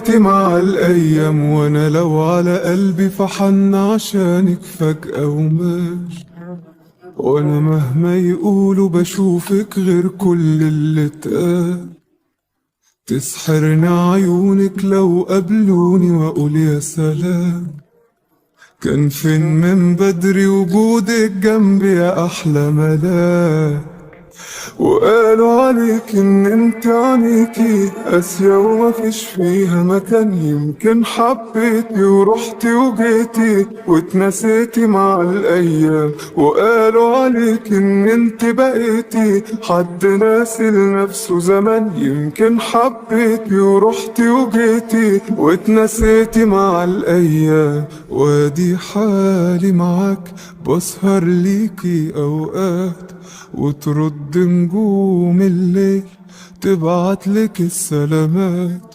نسيتي مع الأيام، وأنا لو على قلبي فحن عشانك فجأة وماشي. وأنا مهما يقولوا بشوفك غير كل اللي اتقال. تسحرني عيونك لو قابلوني وأقول يا سلام. كان فين من بدري وجودك جنبي يا أحلى ملاك. وقالوا عليك ان انت عينيكي قاسية ومفيش فيها مكان. يمكن حبيتي ورحتي وجيتي واتنسيتي مع الايام. وقالوا عليك ان انت بقيتي حد ناسي لنفسه زمان. يمكن حبيتي ورحتي وجيتي واتنسيتي مع الايام. وادي حالي معاك بسهر ليكي اوقات، وترد نجوم الليل تبعتلك السلامات.